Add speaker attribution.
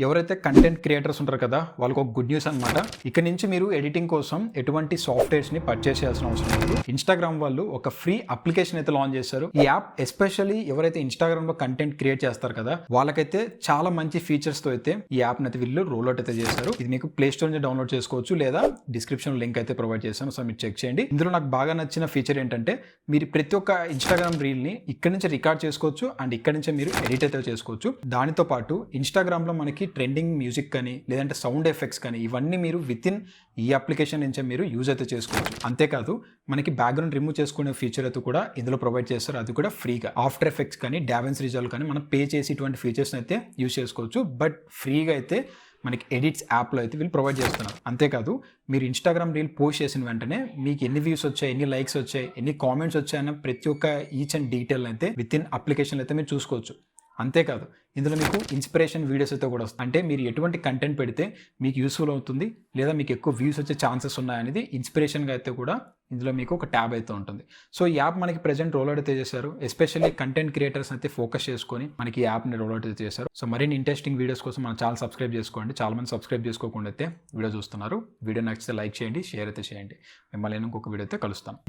Speaker 1: ఎవరైతే content creators ఉంటారు కదా, వాళ్ళకి ఒక గుడ్ న్యూస్ అనమాట. ఇక నుంచి మీరు ఎడిటింగ్ కోసం ఎటువంటి సాఫ్ట్వేర్స్ని పర్చేస్ చేయాల్సిన అవసరం లేదు. ఇన్స్టాగ్రామ్ వాళ్ళు ఒక ఫ్రీ అప్లికేషన్ అయితే లాంచ్ చేశారు. ఈ యాప్ ఎస్పెషల్లీ ఎవరైతే ఇన్స్టాగ్రామ్లో కంటెంట్ క్రియేట్ చేస్తారు కదా, వాళ్ళకైతే చాలా మంచి ఫీచర్స్తో అయితే ఈ యాప్ని అయితే వీళ్ళు రోల్ అవుట్ అయితే చేశారు. ఇది మీకు ప్లే స్టోర్ నుంచి డౌన్లోడ్ చేసుకోవచ్చు, లేదా డిస్క్రిప్షన్ లింక్ అయితే ప్రొవైడ్ చేశాను. సో మీరు చెక్ చేయండి. ఇందులో నాకు బాగా నచ్చిన ఫీచర్ ఏంటంటే, మీరు ప్రతి ఒక్క ఇన్స్టాగ్రామ్ రీల్ని ఇక్కడ నుంచి రికార్డ్ చేసుకోవచ్చు అండ్ ఇక్కడ నుంచే మీరు ఎడిట్ అయితే చేసుకోవచ్చు. దానితో పాటు ఇన్స్టాగ్రామ్లో మనకి ట్రెండింగ్ మ్యూజిక్ కానీ లేదంటే సౌండ్ ఎఫెక్ట్స్ కానీ ఇవన్నీ మీరు విత్ ఇన్ ఈ అప్లికేషన్ నుంచే మీరు యూజ్ అయితే చేసుకోవచ్చు. అంతేకాదు మనకి బ్యాక్గ్రౌండ్ రిమూవ్ చేసుకునే ఫీచర్ అయితే కూడా ఇందులో ప్రొవైడ్ చేస్తారు. అది కూడా ఫ్రీగా. ఆఫ్టర్ ఎఫెక్ట్స్ కానీ డావెన్స్ రిజాల్వ్ కానీ మనం పే చేసి ఇటువంటి ఫీచర్స్ అయితే యూజ్ చేసుకోవచ్చు. బట్ ఫ్రీగా అయితే మనకి ఎడిట్స్ యాప్లో అయితే వీళ్ళు ప్రొవైడ్ చేస్తున్నారు. అంతేకాదు మీరు ఇన్స్టాగ్రామ్ రీల్ పోస్ట్ చేసిన వెంటనే మీకు ఎన్ని వ్యూస్ వచ్చాయి, ఎన్ని లైక్స్ వచ్చాయి, ఎన్ని కామెంట్స్ వచ్చాయన్న ప్రతి ఒక్క ఈచ్ అండ్ డీటెయిల్ అయితే విత్ ఇన్ అప్లికేషన్ అయితే మీరు చూసుకోవచ్చు. అంతేకాదు ఇందులో మీకు ఇన్స్పిరేషన్ వీడియోస్ అయితే కూడా వస్తాయి. అంటే మీరు ఎటువంటి కంటెంట్ పెడితే మీకు యూస్ఫుల్ అవుతుంది లేదా మీకు ఎక్కువ వ్యూస్ వచ్చే ఛాన్సెస్ ఉన్నాయనేది ఇన్స్పిరేషన్గా అయితే కూడా ఇందులో మీకు ఒక ట్యాబ్ అయితే ఉంటుంది. సో ఈ యాప్ మనకి ప్రెజెంట్ రోల్ అవుట్ అయితే చేశారు. ఎస్పెషల్లీ కంటెంట్ క్రియేటర్స్ అయితే ఫోకస్ చేసుకొని మనకి ఈ యాప్ని రోల్ అవుట్ అయితే చేశారు. సో మరిన్ని ఇంట్రెస్టింగ్ వీడియోస్ కోసం మన ఛానల్ సబ్స్క్రైబ్ చేసుకోండి. చాలా మంది సబ్స్క్రైబ్ చేసుకోకుండా అయితే వీడియో చూస్తున్నారు. వీడియో నచ్చితే లైక్ చేయండి, షేర్ అయితే చేయండి. మిమ్మల్ని ఇంకొక వీడియో అయితే కలుస్తాను.